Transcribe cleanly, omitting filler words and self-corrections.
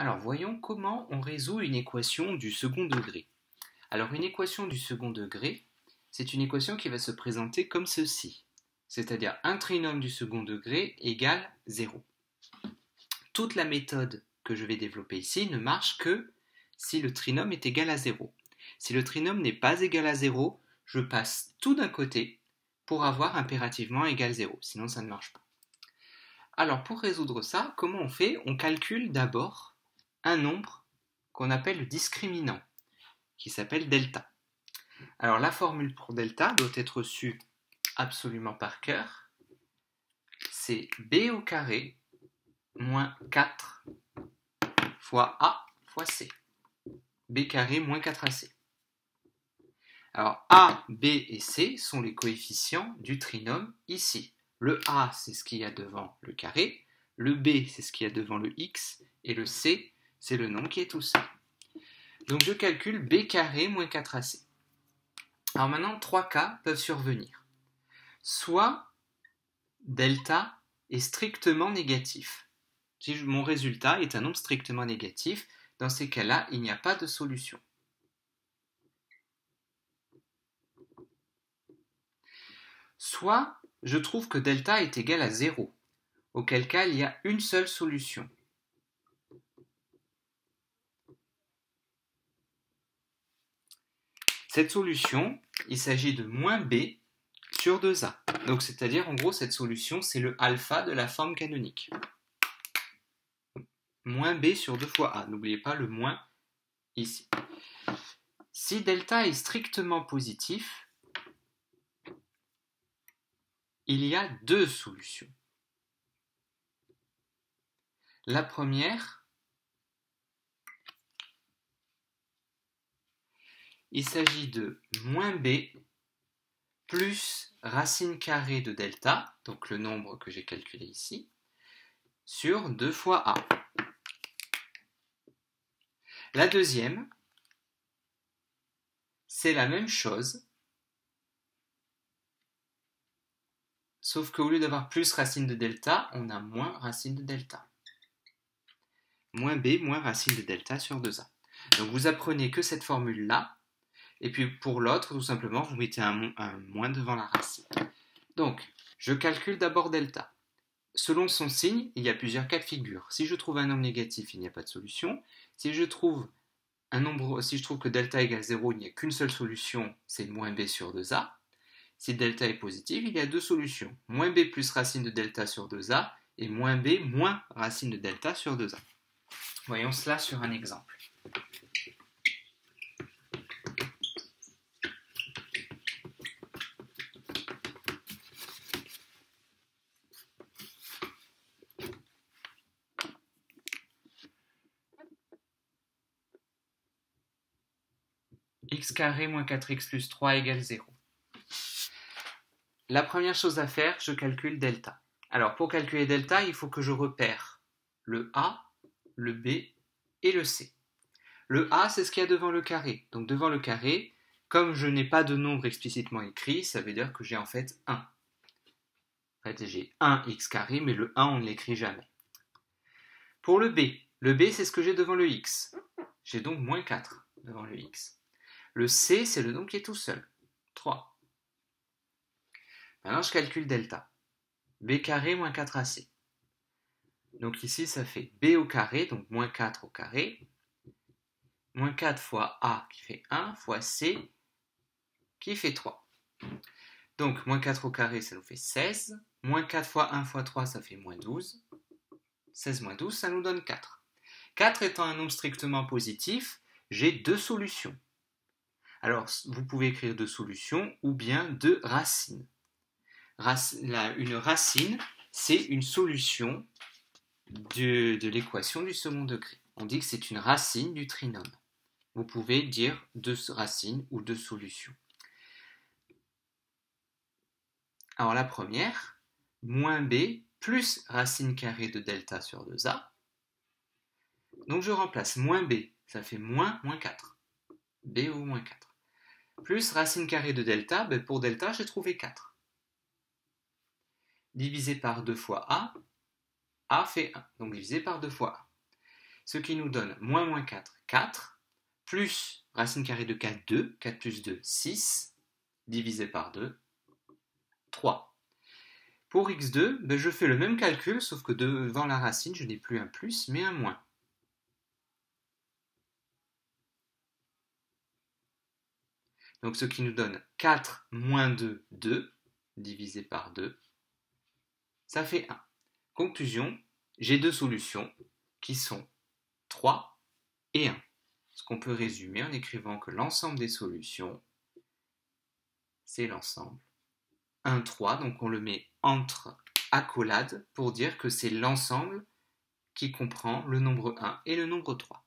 Alors voyons comment on résout une équation du second degré. Alors une équation du second degré, c'est une équation qui va se présenter comme ceci, c'est-à-dire un trinôme du second degré égale 0. Toute la méthode que je vais développer ici ne marche que si le trinôme est égal à 0. Si le trinôme n'est pas égal à 0, je passe tout d'un côté pour avoir impérativement égal 0, sinon ça ne marche pas. Alors pour résoudre ça, comment on fait? On calcule d'abord un nombre qu'on appelle le discriminant, qui s'appelle delta. Alors la formule pour delta doit être reçue absolument par cœur. C'est b au carré moins 4 fois a fois c. b carré moins 4ac. Alors a, b et c sont les coefficients du trinôme ici. Le a, c'est ce qu'il y a devant le carré. Le b, c'est ce qu'il y a devant le x. Et le c, c'est le nombre qui est tout seul. Donc je calcule b carré moins 4ac. Alors maintenant, 3 cas peuvent survenir. Soit delta est strictement négatif. Si mon résultat est un nombre strictement négatif, dans ces cas-là, il n'y a pas de solution. Soit je trouve que delta est égal à 0, auquel cas il y a une seule solution. Cette solution, il s'agit de moins b sur 2a. Donc c'est-à-dire en gros cette solution c'est le alpha de la forme canonique. Moins b sur 2 fois a, n'oubliez pas le moins ici. Si delta est strictement positif, il y a deux solutions. La première, il s'agit de moins b plus racine carrée de delta, donc le nombre que j'ai calculé ici, sur 2 fois a. La deuxième, c'est la même chose, sauf qu'au lieu d'avoir plus racine de delta, on a moins racine de delta. Moins b moins racine de delta sur 2a. Donc vous apprenez que cette formule-là, et puis pour l'autre, tout simplement, vous mettez un moins devant la racine. Donc, je calcule d'abord delta. Selon son signe, il y a plusieurs cas de figure. Si je trouve un nombre négatif, il n'y a pas de solution. Si je trouve que delta égale 0, il n'y a qu'une seule solution, c'est moins b sur 2a. Si delta est positif, il y a deux solutions. Moins b plus racine de delta sur 2a et moins b moins racine de delta sur 2a. Voyons cela sur un exemple. X carré moins 4x plus 3 égale 0. La première chose à faire, je calcule delta. Alors pour calculer delta, il faut que je repère le A, le B et le C. Le A, c'est ce qu'il y a devant le carré. Donc devant le carré, comme je n'ai pas de nombre explicitement écrit, ça veut dire que j'ai en fait 1. En fait, j'ai 1x carré, mais le 1, on ne l'écrit jamais. Pour le B, c'est ce que j'ai devant le x. J'ai donc moins 4 devant le x. Le C, c'est le nombre qui est tout seul, 3. Maintenant, je calcule delta. B carré moins 4ac. Donc ici, ça fait B au carré, donc moins 4 au carré, moins 4 fois A qui fait 1, fois C qui fait 3. Donc, moins 4 au carré, ça nous fait 16. Moins 4 fois 1 fois 3, ça fait moins 12. 16 moins 12, ça nous donne 4. 4 étant un nombre strictement positif, j'ai deux solutions. Alors, vous pouvez écrire deux solutions ou bien deux racines. Une racine, c'est une solution de l'équation du second degré. On dit que c'est une racine du trinôme. Vous pouvez dire deux racines ou deux solutions. Alors la première, moins b plus racine carrée de delta sur 2a. Donc je remplace moins b, ça fait moins 4. b au moins 4. Plus racine carrée de delta, pour delta, j'ai trouvé 4. Divisé par 2 fois a fait 1. Donc divisé par 2 fois a. ce qui nous donne moins 4, 4, plus racine carrée de 4, 2, 4 plus 2, 6, divisé par 2, 3. Pour x2, je fais le même calcul, sauf que devant la racine, je n'ai plus un plus, mais un moins. Donc ce qui nous donne 4 moins 2, 2, divisé par 2, ça fait 1. Conclusion, j'ai deux solutions qui sont 3 et 1. Ce qu'on peut résumer en écrivant que l'ensemble des solutions, c'est l'ensemble 1, 3. Donc on le met entre accolades pour dire que c'est l'ensemble qui comprend le nombre 1 et le nombre 3.